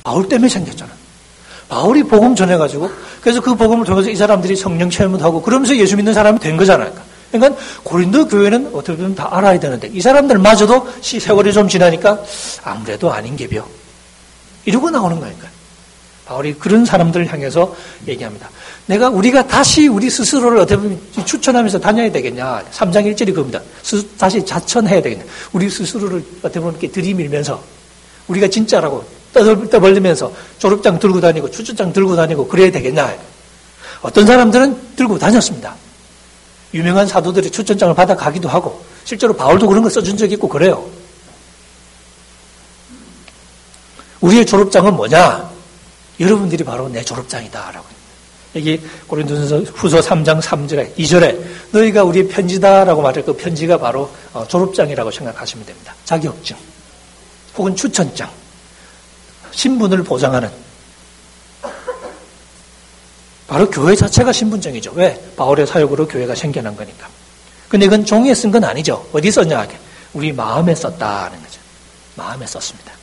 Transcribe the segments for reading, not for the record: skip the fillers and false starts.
바울 때문에 생겼잖아. 바울이 복음 전해가지고 그래서 그 복음을 통해서 이 사람들이 성령 체험을 하고 그러면서 예수 믿는 사람이 된 거잖아요. 그러니까 고린도 교회는 어떻게 보면 다 알아야 되는데 이 사람들마저도 세월이 좀 지나니까 아무래도 아닌 게벼. 이러고 나오는 거니까. 바울이 그런 사람들을 향해서 얘기합니다. 우리가 다시 우리 스스로를 어떻게 보면 추천하면서 다녀야 되겠냐. 3장 1절이 그겁니다. 다시 자천해야 되겠냐. 우리 스스로를 어떻게 보면 이렇게 들이밀면서 우리가 진짜라고 떠벌리면서 졸업장 들고 다니고 추천장 들고 다니고 그래야 되겠냐. 어떤 사람들은 들고 다녔습니다. 유명한 사도들이 추천장을 받아 가기도 하고 실제로 바울도 그런 거 써준 적이 있고 그래요. 우리의 졸업장은 뭐냐? 여러분들이 바로 내 졸업장이다라고. 여기 고린도전서 후서 3장 3절에 2절에 너희가 우리의 편지다라고 말할 그 편지가 바로 졸업장이라고 생각하시면 됩니다. 자격증 혹은 추천장, 신분을 보장하는 바로 교회 자체가 신분증이죠. 왜? 바울의 사역으로 교회가 생겨난 거니까. 근데 이건 종이에 쓴 건 아니죠. 어디 썼냐? 우리 마음에 썼다는 거죠. 마음에 썼습니다.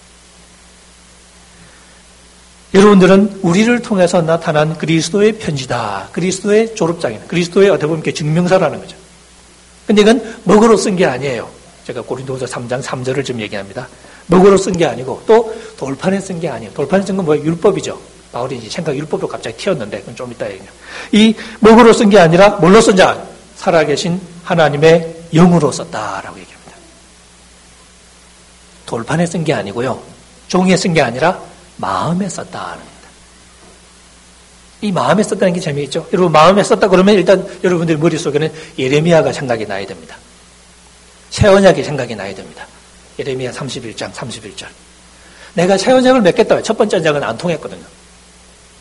여러분들은 우리를 통해서 나타난 그리스도의 편지다. 그리스도의 졸업장이다. 그리스도의 어떻게 보면 증명서라는 거죠. 근데 이건 먹으로 쓴 게 아니에요. 제가 고린도후서 3장 3절을 좀 얘기합니다. 먹으로 쓴 게 아니고 또 돌판에 쓴 게 아니에요. 돌판에 쓴 건 뭐예요? 율법이죠. 바울이 이제 생각 율법으로 갑자기 튀었는데 그건 좀 이따 얘기해요. 이 먹으로 쓴 게 아니라 뭘로 썼냐? 살아계신 하나님의 영으로 썼다라고 얘기합니다. 돌판에 쓴 게 아니고요. 종이에 쓴 게 아니라 마음에 썼다는 겁니다. 이 마음에 썼다는 게 재미있죠? 여러분 마음에 썼다 그러면 일단 여러분들 머릿속에는 예레미야가 생각이 나야 됩니다. 새 언약이 생각이 나야 됩니다. 예레미야 31장 31절. 내가 새 언약을 맺겠다. 첫 번째 언약은 안 통했거든요.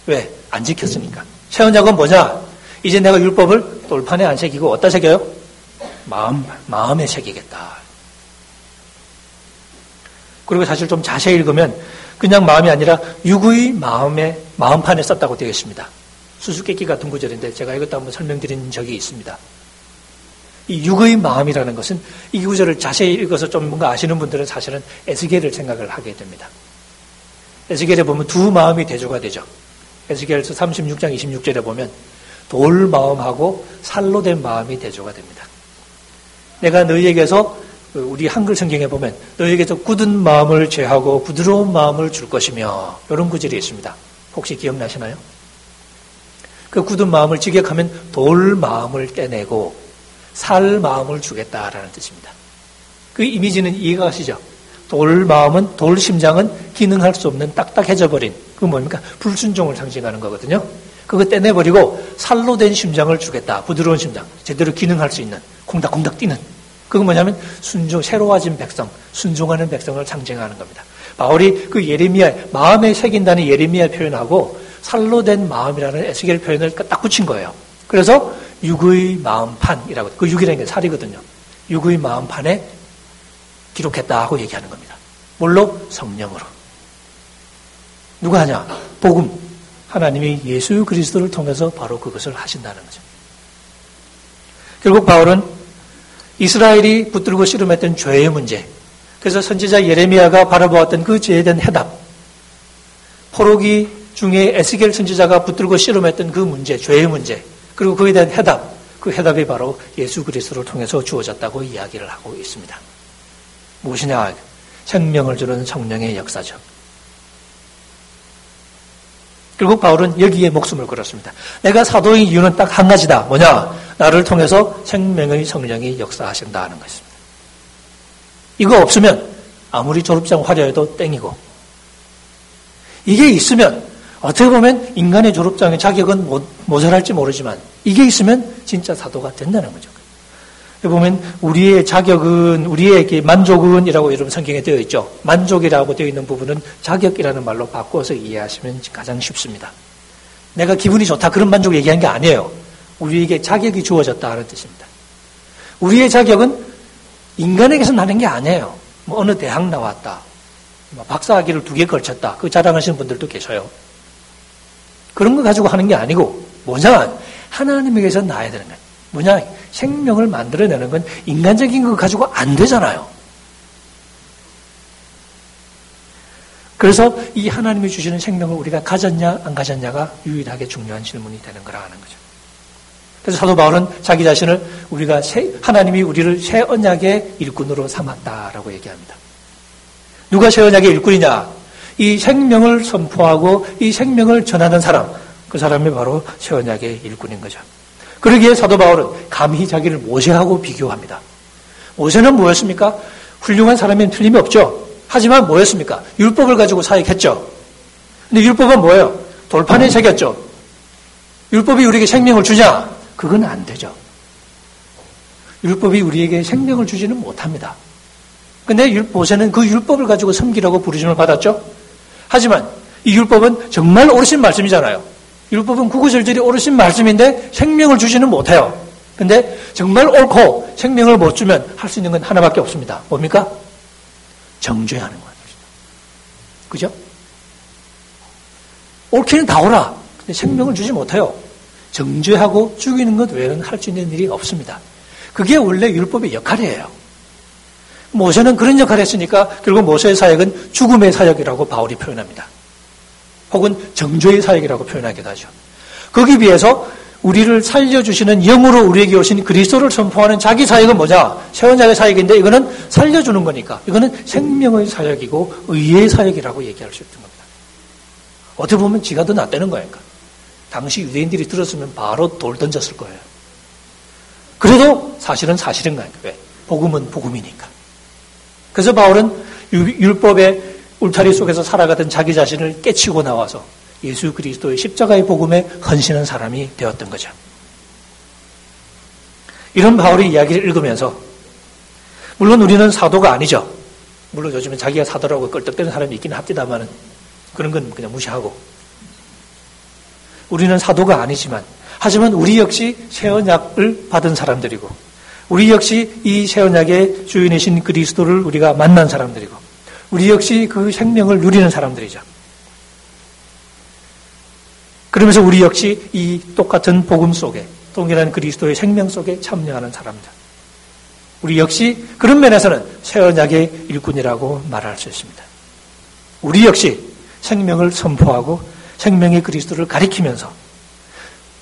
왜? 안 지켰으니까. 새 언약은 뭐냐? 이제 내가 율법을 돌판에 안 새기고 어디다 새겨요? 마음에 새기겠다. 그리고 사실 좀 자세히 읽으면 그냥 마음이 아니라 육의 마음판에 썼다고 되어 있습니다. 수수께끼 같은 구절인데 제가 이것도 한번 설명드린 적이 있습니다. 이 육의 마음이라는 것은 이 구절을 자세히 읽어서 좀 뭔가 아시는 분들은 사실은 에스겔을 생각을 하게 됩니다. 에스겔에 보면 두 마음이 대조가 되죠. 에스겔서 36장 26절에 보면 돌 마음하고 살로 된 마음이 대조가 됩니다. 내가 너희에게서 우리 한글 성경에 보면 너희에게서 굳은 마음을 제하고 부드러운 마음을 줄 것이며 이런 구절이 있습니다. 혹시 기억나시나요? 그 굳은 마음을 직역하면 돌 마음을 떼내고 살 마음을 주겠다라는 뜻입니다. 그 이미지는 이해가 가시죠? 돌 마음은, 돌 심장은 기능할 수 없는 딱딱해져 버린, 그건 뭡니까? 불순종을 상징하는 거거든요. 그거 떼내버리고 살로 된 심장을 주겠다. 부드러운 심장. 제대로 기능할 수 있는, 콩닥콩닥 뛰는. 그건 뭐냐면 새로워진 백성, 순종하는 백성을 상징하는 겁니다. 바울이 그 예레미야, 마음에 새긴다는 예레미야 표현하고 살로 된 마음이라는 에스겔 표현을 딱 붙인 거예요. 그래서 육의 마음판이라고, 그 육이라는 게 살이거든요. 육의 마음판에 기록했다고 얘기하는 겁니다. 뭘로? 성령으로. 누가 하냐? 복음. 하나님이 예수 그리스도를 통해서 바로 그것을 하신다는 거죠. 결국 바울은 이스라엘이 붙들고 씨름했던 죄의 문제, 그래서 선지자 예레미야가 바라보았던 그 죄에 대한 해답, 포로기 중에 에스겔 선지자가 붙들고 씨름했던 그 문제, 죄의 문제, 그리고 그에 대한 해답, 그 해답이 바로 예수 그리스도를 통해서 주어졌다고 이야기를 하고 있습니다. 무엇이냐? 생명을 주는 성령의 역사죠. 결국 바울은 여기에 목숨을 걸었습니다. 내가 사도인 이유는 딱 한 가지다. 뭐냐? 나를 통해서 생명의 성령이 역사하신다는 것입니다. 이거 없으면 아무리 졸업장 화려해도 땡이고, 이게 있으면 어떻게 보면 인간의 졸업장의 자격은 모자랄지 모르지만 이게 있으면 진짜 사도가 된다는 거죠. 보면 우리의 자격은, 우리의 만족은 이라고 여러분 성경에 되어 있죠. 만족이라고 되어 있는 부분은 자격이라는 말로 바꿔서 이해하시면 가장 쉽습니다. 내가 기분이 좋다 그런 만족 얘기한 게 아니에요. 우리에게 자격이 주어졌다 하는 뜻입니다. 우리의 자격은 인간에게서 나는 게 아니에요. 뭐 어느 대학 나왔다, 박사학위를 2개 걸쳤다, 그 자랑하시는 분들도 계셔요. 그런 거 가지고 하는 게 아니고 뭐냐? 하나님에게서 나야 되는 거예요. 뭐냐? 생명을 만들어내는 건 인간적인 거 가지고 안 되잖아요. 그래서 이 하나님이 주시는 생명을 우리가 가졌냐 안 가졌냐가 유일하게 중요한 질문이 되는 거라 하는 거죠. 그래서 사도 바울은 자기 자신을 하나님이 우리를 새 언약의 일꾼으로 삼았다라고 얘기합니다. 누가 새 언약의 일꾼이냐? 이 생명을 선포하고 이 생명을 전하는 사람, 그 사람이 바로 새 언약의 일꾼인 거죠. 그러기에 사도 바울은 감히 자기를 모세하고 비교합니다. 모세는 뭐였습니까? 훌륭한 사람이면 틀림이 없죠. 하지만 뭐였습니까? 율법을 가지고 사역했죠. 근데 율법은 뭐예요? 돌판에 새겼죠. 율법이 우리에게 생명을 주냐? 그건 안 되죠. 율법이 우리에게 생명을 주지는 못합니다. 근데 모세는 그 율법을 가지고 섬기라고 부르심을 받았죠. 하지만 이 율법은 정말 옳으신 말씀이잖아요. 율법은 구구절절히 옳으신 말씀인데 생명을 주지는 못해요. 근데 정말 옳고 생명을 못 주면 할 수 있는 건 하나밖에 없습니다. 뭡니까? 정죄하는 거예요. 그죠? 옳기는 다 옳아. 근데 생명을 주지 못해요. 정죄하고 죽이는 것 외에는 할 수 있는 일이 없습니다. 그게 원래 율법의 역할이에요. 모세는 그런 역할을 했으니까 결국 모세의 사역은 죽음의 사역이라고 바울이 표현합니다. 혹은 정죄의 사역이라고 표현하기도 하죠. 거기에 비해서 우리를 살려주시는 영으로 우리에게 오신 그리스도를 선포하는 자기 사역은 뭐냐? 새 언약의 사역인데 이거는 살려주는 거니까 이거는 생명의 사역이고 의의 사역이라고 얘기할 수 있는 겁니다. 어떻게 보면 지가 더 낫다는 거니까. 당시 유대인들이 들었으면 바로 돌 던졌을 거예요. 그래도 사실은 사실인 거니까. 왜? 복음은 복음이니까. 그래서 바울은 율법의 울타리 속에서 살아가던 자기 자신을 깨치고 나와서 예수 그리스도의 십자가의 복음에 헌신한 사람이 되었던 거죠. 이런 바울의 이야기를 읽으면서 물론 우리는 사도가 아니죠. 물론 요즘엔 자기가 사도라고 껄떡대는 사람이 있기는 합디다마는 그런 건 그냥 무시하고 우리는 사도가 아니지만 하지만 우리 역시 새 언약을 받은 사람들이고 우리 역시 이 새 언약의 주인이신 그리스도를 우리가 만난 사람들이고 우리 역시 그 생명을 누리는 사람들이죠. 그러면서 우리 역시 이 똑같은 복음 속에 동일한 그리스도의 생명 속에 참여하는 사람들. 우리 역시 그런 면에서는 새 언약의 일꾼이라고 말할 수 있습니다. 우리 역시 생명을 선포하고 생명의 그리스도를 가리키면서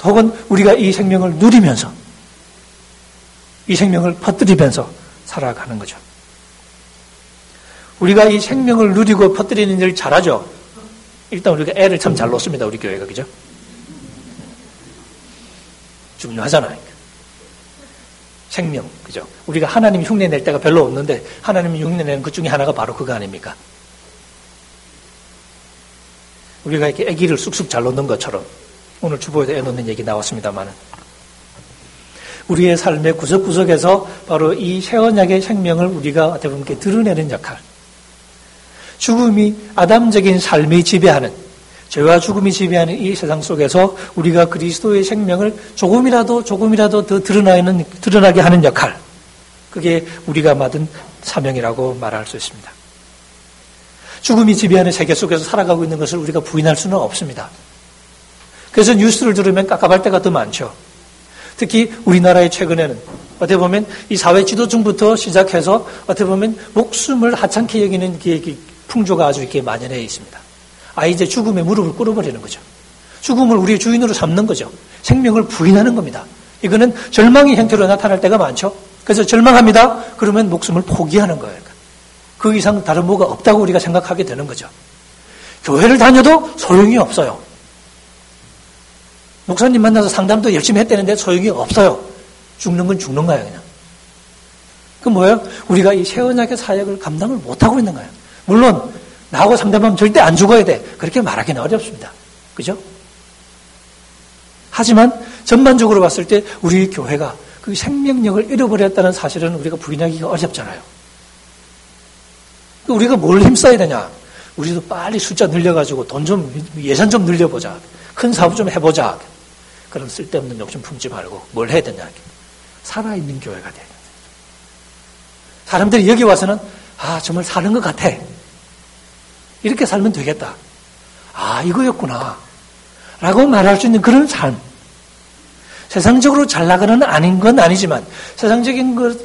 혹은 우리가 이 생명을 누리면서 이 생명을 퍼뜨리면서 살아가는 거죠. 우리가 이 생명을 누리고 퍼뜨리는 일을 잘하죠. 일단 우리가 애를 참 잘 놓습니다. 우리 교회가. 그죠? 중요하잖아요. 생명. 그죠? 우리가 하나님 흉내 낼 때가 별로 없는데 하나님이 흉내 내는 것 중에 하나가 바로 그거 아닙니까? 우리가 이렇게 아기를 쑥쑥 잘 놓는 것처럼 오늘 주보에도 애 놓는 얘기 나왔습니다만 우리의 삶의 구석구석에서 바로 이 새 언약의 생명을 우리가 어떻게 보면 이렇게 드러내는 역할. 죽음이 아담적인 삶이 지배하는 죄와 죽음이 지배하는 이 세상 속에서 우리가 그리스도의 생명을 조금이라도 더 드러나게 하는 역할. 그게 우리가 맡은 사명이라고 말할 수 있습니다. 죽음이 지배하는 세계 속에서 살아가고 있는 것을 우리가 부인할 수는 없습니다. 그래서 뉴스를 들으면 깝깝할 때가 더 많죠. 특히 우리나라의 최근에는 어떻게 보면 이 사회 지도층부터 시작해서 어떻게 보면 목숨을 하찮게 여기는 풍조가 아주 이렇게 만연해 있습니다. 이제 죽음에 무릎을 꿇어버리는 거죠. 죽음을 우리의 주인으로 삼는 거죠. 생명을 부인하는 겁니다. 이거는 절망의 형태로 나타날 때가 많죠. 그래서 절망합니다. 그러면 목숨을 포기하는 거예요. 그 이상 다른 뭐가 없다고 우리가 생각하게 되는 거죠. 교회를 다녀도 소용이 없어요. 목사님 만나서 상담도 열심히 했다는데 소용이 없어요. 죽는 건 죽는 거예요, 그냥. 그 뭐예요? 우리가 이 새 언약의 사역을 감당을 못하고 있는 거예요. 물론 나하고 상담하면 절대 안 죽어야 돼. 그렇게 말하기는 어렵습니다. 그죠? 하지만 전반적으로 봤을 때 우리 교회가 그 생명력을 잃어버렸다는 사실은 우리가 부인하기가 어렵잖아요. 우리가 뭘 힘써야 되냐? 우리도 빨리 숫자 늘려가지고 예산 좀 늘려보자. 큰 사업 좀 해보자. 그런 쓸데없는 욕심 품지 말고 뭘 해야 되냐? 살아있는 교회가 돼야 된다. 사람들이 여기 와서는 정말 사는 것 같아. 이렇게 살면 되겠다. 이거였구나. 라고 말할 수 있는 그런 삶. 세상적으로 잘 나가는 아닌 건 아니지만 세상적인 것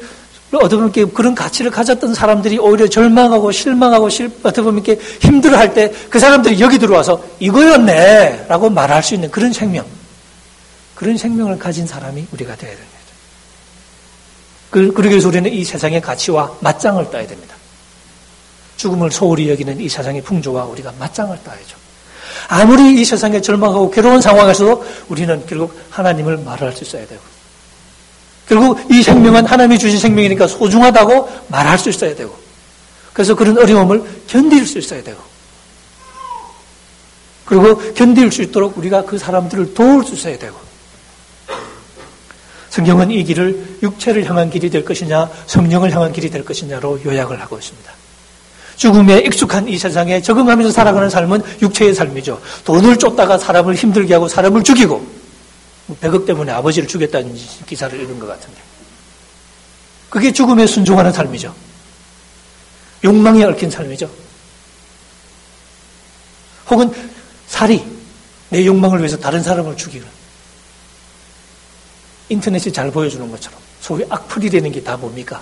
어떻게 보면 이렇게 그런 가치를 가졌던 사람들이 오히려 절망하고 실망하고 어떻게 보면 이렇게 힘들어할 때 그 사람들이 여기 들어와서 이거였네 라고 말할 수 있는 그런 생명, 그런 생명을 가진 사람이 우리가 되어야 됩니다. 그러기 위해서 우리는 이 세상의 가치와 맞짱을 떠야 됩니다. 죽음을 소홀히 여기는 이 세상의 풍조와 우리가 맞짱을 떠야죠. 아무리 이 세상에 절망하고 괴로운 상황에서도 우리는 결국 하나님을 말할 수 있어야 되고, 결국 이 생명은 하나님이 주신 생명이니까 소중하다고 말할 수 있어야 되고, 그래서 그런 어려움을 견딜 수 있어야 되고, 그리고 견딜 수 있도록 우리가 그 사람들을 도울 수 있어야 되고, 성경은 이 길을 육체를 향한 길이 될 것이냐 성령을 향한 길이 될 것이냐로 요약을 하고 있습니다. 죽음에 익숙한 이 세상에 적응하면서 살아가는 삶은 육체의 삶이죠. 돈을 쫓다가 사람을 힘들게 하고 사람을 죽이고 100억 때문에 아버지를 죽였다는 기사를 읽은 것 같은데, 그게 죽음에 순종하는 삶이죠. 욕망에 얽힌 삶이죠. 혹은 살이 내 욕망을 위해서 다른 사람을 죽이는, 인터넷이 잘 보여주는 것처럼 소위 악플이라는 게 다 뭡니까?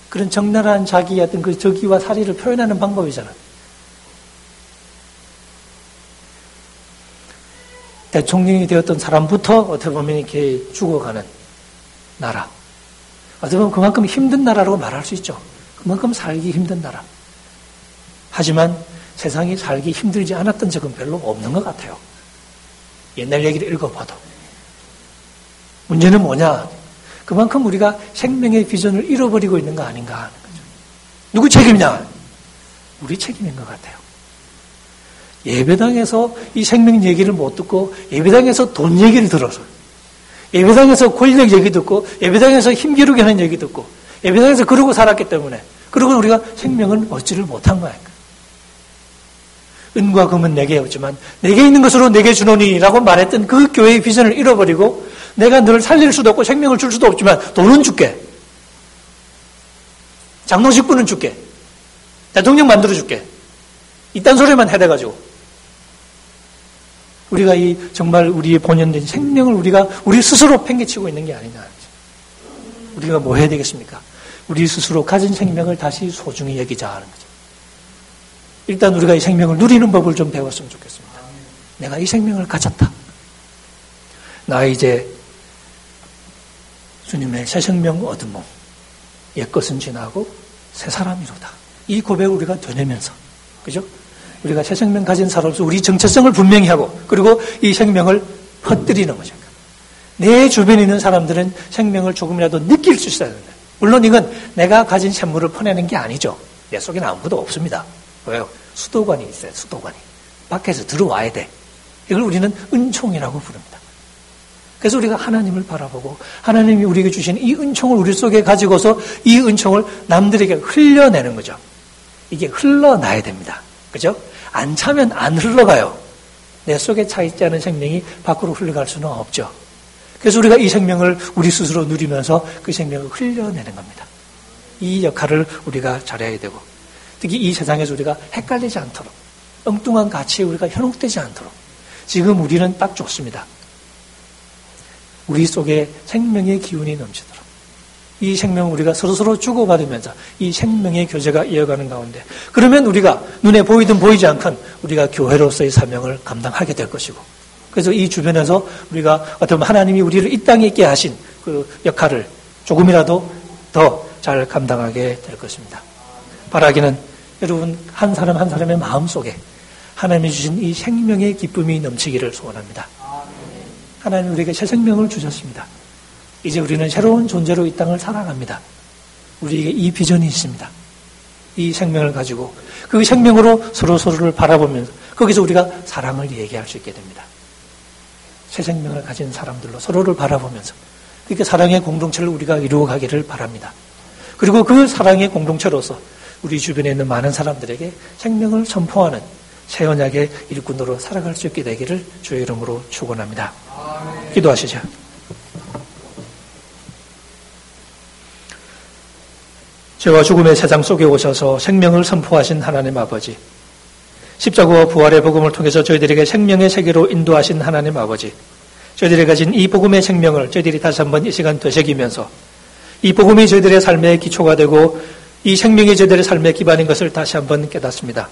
그런 적나라한 자기의 어떤 그 적의와 살의를 표현하는 방법이잖아요. 대통령이 되었던 사람부터 어떻게 보면 이렇게 죽어가는 나라. 어떻게 보면 그만큼 힘든 나라라고 말할 수 있죠. 그만큼 살기 힘든 나라. 하지만 세상이 살기 힘들지 않았던 적은 별로 없는 것 같아요. 옛날 얘기를 읽어봐도. 문제는 뭐냐? 그만큼 우리가 생명의 비전을 잃어버리고 있는 거 아닌가 하는 거죠. 누구 책임이냐? 우리 책임인 것 같아요. 예배당에서 이 생명 얘기를 못 듣고 예배당에서 돈 얘기를 들어서, 예배당에서 권력 얘기 듣고 예배당에서 힘기르게 하는 얘기 듣고 예배당에서 그러고 살았기 때문에, 그러고 우리가 생명을 얻지를 못한 거야. 은과 금은 내게 없지만 내게 있는 것으로 내게 주노니라고 말했던 그 교회의 비전을 잃어버리고, 내가 너를 살릴 수도 없고 생명을 줄 수도 없지만 돈은 줄게, 장로직분은 줄게, 대통령 만들어 줄게, 이딴 소리만 해대가지고 우리가 이 정말 우리의 본연된 생명을 우리 스스로 팽개치고 있는 게 아니냐. 우리가 뭐 해야 되겠습니까? 우리 스스로 가진 생명을 다시 소중히 여기자 하는 거죠. 일단 우리가 이 생명을 누리는 법을 좀 배웠으면 좋겠습니다. 내가 이 생명을 가졌다. 나 이제 주님의 새 생명 얻은 몸, 옛것은 지나고 새 사람이로다. 이 고백을 우리가 되뇌면서, 그죠? 우리가 새 생명 가진 사람으로서 우리 정체성을 분명히 하고, 그리고 이 생명을 퍼뜨리는 거죠. 내 주변에 있는 사람들은 생명을 조금이라도 느낄 수 있어야 된다. 물론 이건 내가 가진 샘물을 퍼내는 게 아니죠. 내 속에는 아무것도 없습니다. 왜요? 수도관이 있어요. 수도관이. 밖에서 들어와야 돼. 이걸 우리는 은총이라고 부릅니다. 그래서 우리가 하나님을 바라보고 하나님이 우리에게 주신 이 은총을 우리 속에 가지고서 이 은총을 남들에게 흘려내는 거죠. 이게 흘러나야 됩니다. 그죠? 안 차면 안 흘러가요. 내 속에 차 있지 않은 생명이 밖으로 흘러갈 수는 없죠. 그래서 우리가 이 생명을 우리 스스로 누리면서 그 생명을 흘려내는 겁니다. 이 역할을 우리가 잘해야 되고, 특히 이 세상에서 우리가 헷갈리지 않도록, 엉뚱한 가치에 우리가 현혹되지 않도록 지금 우리는 딱 좋습니다. 우리 속에 생명의 기운이 넘치도록 이 생명을 우리가 서로서로 주고받으면서 이 생명의 교제가 이어가는 가운데, 그러면 우리가 눈에 보이든 보이지 않건 우리가 교회로서의 사명을 감당하게 될 것이고, 그래서 이 주변에서 우리가 어떻게 보면 하나님이 우리를 이 땅에 있게 하신 그 역할을 조금이라도 더 잘 감당하게 될 것입니다. 바라기는 여러분 한 사람 한 사람의 마음속에 하나님이 주신 이 생명의 기쁨이 넘치기를 소원합니다. 하나님 우리에게 새 생명을 주셨습니다. 이제 우리는 새로운 존재로 이 땅을 살아갑니다. 우리에게 이 비전이 있습니다. 이 생명을 가지고 그 생명으로 서로서로를 바라보면서 거기서 우리가 사랑을 얘기할 수 있게 됩니다. 새 생명을 가진 사람들로 서로를 바라보면서 그렇게 사랑의 공동체를 우리가 이루어가기를 바랍니다. 그리고 그 사랑의 공동체로서 우리 주변에 있는 많은 사람들에게 생명을 선포하는 새 언약의 일꾼으로 살아갈 수 있게 되기를 주의 이름으로 축원합니다. 기도하시죠. 죄와 죽음의 세상 속에 오셔서 생명을 선포하신 하나님 아버지, 십자가와 부활의 복음을 통해서 저희들에게 생명의 세계로 인도하신 하나님 아버지, 저희들이 가진 이 복음의 생명을 저희들이 다시 한번 이 시간 되새기면서 이 복음이 저희들의 삶의 기초가 되고 이 생명이 저희들의 삶의 기반인 것을 다시 한번 깨닫습니다.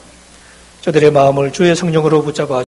저들의 마음을 주의 성령으로 붙잡아